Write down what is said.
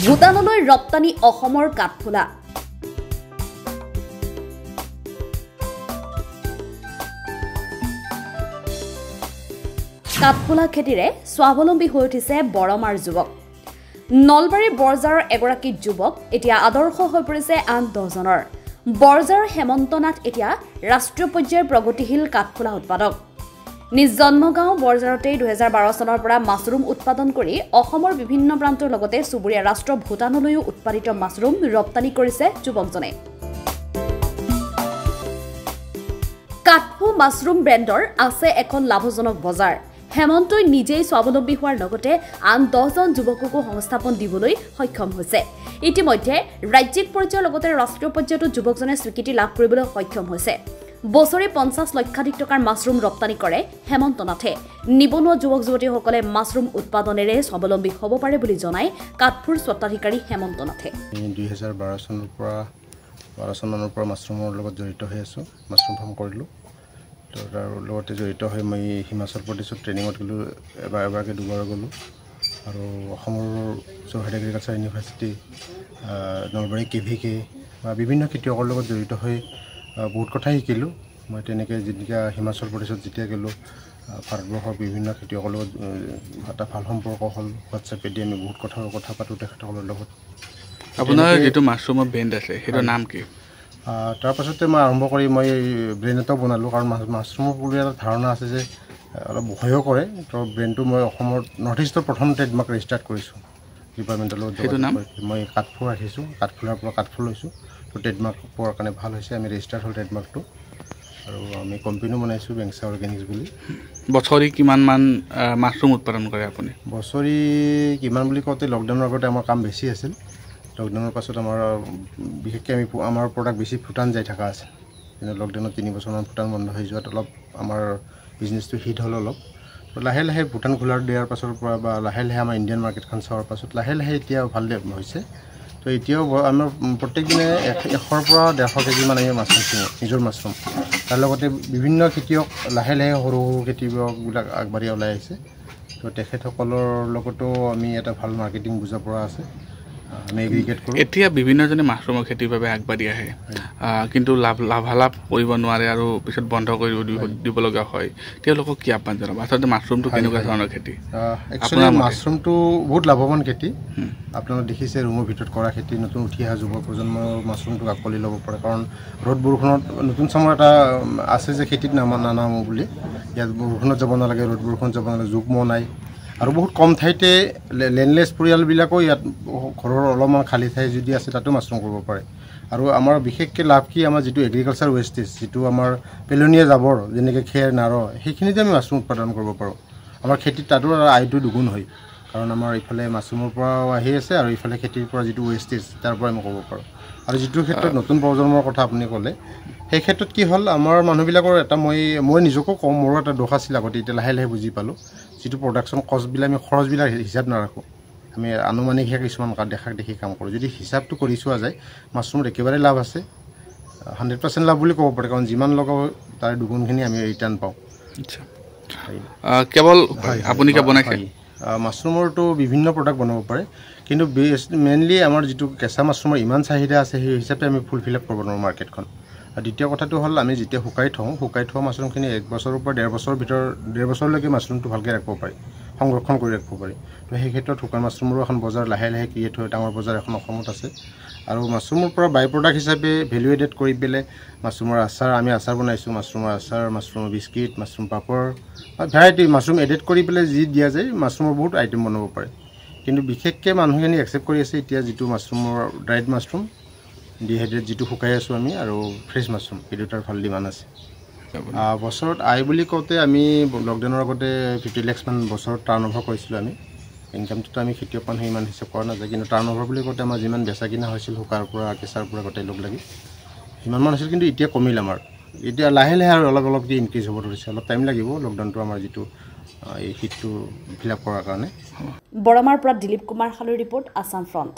ভূটানলৈ ৰপ্তানি অসমৰ কাঠফুলা। কাঠফুলা খেতিৰে স্বাৱলম্বী হৈ উঠিছে বৰমাৰ যুৱক। নলবাৰী বৰজাৰৰ এগৰাকী যুৱক এতিয়া আদৰ্শ হৈ পৰিছে আন 10জনৰ। বৰজাৰৰ হেমন্ত নাথ এতিয়া ৰাষ্ট্ৰীয় পৰ্যায়ৰ প্ৰগতিশীল কাঠফুলা উৎপাদক। নিজ জন্মগাঁও বৰজাৰতে 2012 চনৰ পৰা মাছৰুম উৎপাদন কৰি অসমৰ বিভিন্ন প্ৰান্তৰ লগতে চুবুৰীয়া ৰাষ্ট্ৰ ভূটানলৈও উৎপাদিত মাছৰুম ৰপ্তানি কৰিছে যুৱকজনে। কাঠফু মাছৰুম ব্ৰেণ্ডৰ আছে এখন লাভজনক বজাৰ। হেমন্তই নিজেই স্বাৱলম্বী হোৱাৰ লগতে আন 10জন যুৱককো সংস্থাপন দিবলৈ সক্ষম হৈছে। ইতিমধ্যে ৰাজ্যিক পৰ্যায়ৰ লগতে ৰাষ্ট্ৰীয় পৰ্যায়তো যুৱকজনে স্বীকৃতি লাভ কৰিবলৈ সক্ষম হৈছে। বছৰি 50 লক্ষাধিক টকাৰ মাছৰুম ৰপ্তানি কৰে হেমন্ত নাথে। নিবনুৱা যুৱক যুৱতীসকলে মাছৰুম উৎপাদনেৰে স্বাৱলম্বী হ'ব পাৰে বুলি জনায় কাঠফুৰ স্বত্বাধিকাৰী হেমন্ত নাথে। 2012 চনৰ পৰা মাছৰুমৰ লগত জড়িত হৈ আছোঁ। মাছৰুম ফাৰ্ম কৰিলোঁ। তো তাৰ লগতে জড়িত হৈ মই হিমাচল প্ৰদেশত ট্ৰেইনিঙত গ'লোঁ। এবাৰকৈ দুবাৰ গ'লোঁ। আৰু অসমৰ Jorhat agriculture university, Nalbari KVK বা বিভিন্ন খেতিয়কৰ লগত জড়িত হৈ বহুত কথাই শিকিলোঁ। মই তেনেকৈ যেতিয়া হিমাচল প্ৰদেশত যেতিয়া গ'লোঁ, ভাৰতবৰ্ষৰ বিভিন্ন খেতিয়কৰ লগত এটা ভাল সম্পৰ্ক হ'ল। হোৱাটছএপেদি আমি বহুত কথা পাতোঁ তেখেতসকলৰ লগত। আপোনাৰ যিটো মাছৰুমৰ ব্ৰেণ্ড আছে সেইটোৰ নাম কি? তাৰপাছতে মই আৰম্ভ কৰি মই ব্ৰেণ্ড এটাও বনালোঁ। কাৰণ মাছৰুমৰ বুলি এটা ধাৰণা আছে যে অলপ ভয়ো কৰে। তো ব্ৰেণ্ডটো মই অসমৰ নৰ্থ ইষ্টৰ প্ৰথম ট্ৰেডমাৰ্ক ৰেজিষ্টাৰ্ট কৰিছোঁ ডিপাৰ্টমেণ্টৰ লগত। মই কাঠফু ৰাখিছোঁ, কাঠফুলাৰ পৰা কাঠফু লৈছোঁ। তো ট্ৰেডমাৰ্ক পোৱাৰ কাৰণে ভাল হৈছে। আমি ৰেজিষ্টাৰ্ড হ'ল ট্ৰেডমাৰ্কটো। আৰু আমি কোম্পানীও বনাইছোঁ বেংচা অৰ্গেনিক্স বুলি। বছৰি কিমানমান মাছৰুম উৎপাদন কৰে আপুনি? বছৰি কিমান বুলি কওঁতে লকডাউনৰ আগতে আমাৰ কাম বেছি আছিল। লকডাউনৰ পাছত আমাৰ বিশেষকৈ আমাৰ প্ৰডাক্ট বেছি ভূটান যাই থকা আছে। কিন্তু লকডাউনত 3 বছৰমান ভূটান বন্ধ হৈ যোৱাত অলপ আমাৰ বিজনেছটো হিট হ'ল অলপ। তো লাহে লাহে ভূটান খোলাৰ দিয়াৰ পাছৰ পৰা বা লাহে লাহে আমাৰ ইণ্ডিয়ান মাৰ্কেটখন চোৱাৰ পাছত লাহে লাহে এতিয়া ভাল হৈছে। তো এতিয়াও আমাৰ প্ৰত্যেক দিনে 100 পৰা 150 কেজিমান আমি মাছৰুম কিনোঁ, নিজৰ মাছৰুম। তাৰ লগতে বিভিন্ন খেতিয়ক লাহে লাহে সৰু খেতিয়কবিলাক আগবাঢ়ি ওলাই আহিছে। তো তেখেতসকলৰ লগতো আমি এটা ভাল মাৰ্কেটিং বুজা পৰা আছে। আমি এগ্ৰিগেট কৰোঁ। এতিয়া বিভিন্নজনে মাছৰুমৰ খেতিৰ বাবে আগবাঢ়ি আহে, কিন্তু লাভালাভ কৰিব নোৱাৰে আৰু পিছত বন্ধ কৰি দিব লগা হয়। তেওঁলোকক কি আহ্বান জনাব? আচলতে মাছৰুমটো কেনেকুৱা ধৰণৰ খেতি? একচুৱেলি মাছৰুমটো বহুত লাভৱান খেতি। আপোনালোকে দেখিছে ৰুমৰ ভিতৰত কৰা খেতি। নতুন উঠি অহা যুৱ প্ৰজন্মৰ মাছৰুমটোক আঁকোৱালি ল'ব পাৰে। কাৰণ ৰ'দ বৰষুণত নতুন চামৰ এটা আছে যে খেতিত নানামো বুলি। ইয়াত বৰষুণত যাব নালাগে, ৰ'দ বৰষুণত যাব নালাগে, যুগ্ম নাই। আৰু বহুত কম ঠাইতে লেণ্ডলেছ পৰিয়ালবিলাকো ইয়াত ঘৰৰ অলপমান খালী ঠাই যদি আছে তাতো মাছৰুম কৰিব পাৰে। আৰু আমাৰ বিশেষকৈ লাভ কি, আমাৰ যিটো এগ্ৰিকালচাৰ ৱেষ্টেজ, যিটো আমাৰ পেলনীয়া জাবৰ যেনেকৈ খেৰ নাৰ, সেইখিনিতে আমি মাছৰুম উৎপাদন কৰিব পাৰোঁ। আমাৰ খেতিত তাতো আয়টো দুগুণ হয়। কাৰণ আমাৰ ইফালে মাছৰুমৰ পৰাও আহি আছে আৰু ইফালে খেতিৰ পৰা যিটো ৱেষ্টেজ তাৰ পৰা আমি ক'ব পাৰোঁ। আৰু যিটো ক্ষেত্ৰত নতুন প্ৰজন্মৰ কথা আপুনি ক'লে, সেই ক্ষেত্ৰত কি হ'ল, আমাৰ মানুহবিলাকৰ এটা মই নিজকো কওঁ, মোৰো এটা দোষ আছিল আগতে, এতিয়া লাহে লাহে বুজি পালোঁ। যিটো প্ৰডাকশ্যন কষ্টবিলাক আমি খৰচবিলাক হিচাপ নাৰাখোঁ। আমি আনুমানিকহে কিছুমান দেখি কাম কৰোঁ। যদি হিচাপটো কৰি চোৱা যায়, মাছৰুমত একেবাৰে লাভ আছে। 100% লাভ বুলি ক'ব পাৰে। কাৰণ যিমান লগাব তাৰে দুগুণখিনি আমি ৰিটাৰ্ণ পাওঁ। কেৱল আপুনি বনাইছে? মাছৰুমৰতো বিভিন্ন প্ৰডাক্ট বনাব পাৰে, কিন্তু মেইনলি আমাৰ যিটো কেঁচা মাছৰুমৰ ইমান চাহিদা আছে, সেই হিচাপে আমি ফুলফিল আপ কৰিব নোৱাৰোঁ মাৰ্কেটখন। আৰু দ্বিতীয় কথাটো হ'ল, আমি যেতিয়া শুকাই থোৱা মাছৰুমখিনি 1 বছৰৰ পৰা 1.5 বছৰৰ ভিতৰত 1.5 বছৰলৈকে মাছৰুমটো ভালকৈ ৰাখিব পাৰি, সংৰক্ষণ কৰি ৰাখিব পাৰি। তো সেই ক্ষেত্ৰত শুকান মাছৰুমৰো এখন বজাৰ লাহে লাহে ক্ৰিয়েট হৈ ডাঙৰ বজাৰ এখন অসমত আছে। আৰু মাছৰুমৰ পৰা বাই প্ৰডাক্ট হিচাপে ভেলু এডেড কৰি পেলাই মাছৰুমৰ আচাৰ, আমি আচাৰ বনাইছোঁ। মাছৰুমৰ আচাৰ, মাছৰুমৰ বিস্কিট, মাছৰুম পাপৰ, ভেৰাইটি মাছৰুম এডেড কৰি পেলাই যি দিয়া যায়, মাছৰুমৰ বহুত আইটেম বনাব পাৰে। কিন্তু বিশেষকৈ মানুহখিনি একচেপ্ট কৰি আছে এতিয়া যিটো মাছৰুমৰ ড্ৰাইড মাছৰুম, ডিহাইড্ৰেট যিটো শুকাই আছোঁ আমি, আৰু ফ্ৰেছ মাছৰুম, এই দুটাৰ ভাল ডিমাণ্ড আছে। বছৰত আয় বুলি কওঁতে আমি লকডাউনৰ আগতে 50 লাখমান বছৰত টাৰ্ণ অভাৰ কৰিছিলোঁ আমি। ইনকামটোতো আমি খেতিয়ক মানুহে ইমান হিচাপ কৰা নাযায়, কিন্তু টাৰ্ণ অভাৰ বুলি কওঁতে আমাৰ যিমান বেচা কিনা হৈছিল শুকাৰ পৰা কেঁচাৰ পৰা গোটেই লগ লাগি সিমানমান আছিল। কিন্তু এতিয়া কমিল আমাৰ। এতিয়া লাহে লাহে আৰু অলপকৈ ইনক্ৰিজ হ'ব ধৰিছে। অলপ টাইম লাগিব লকডাউনটো আমাৰ যিটো এই হিটটো ফিল আপ কৰাৰ কাৰণে। বৰমাৰ পৰা দিলীপ কুমাৰ শালুৰ ৰিপৰ্ট, আছাম ফ্ৰণ্ট।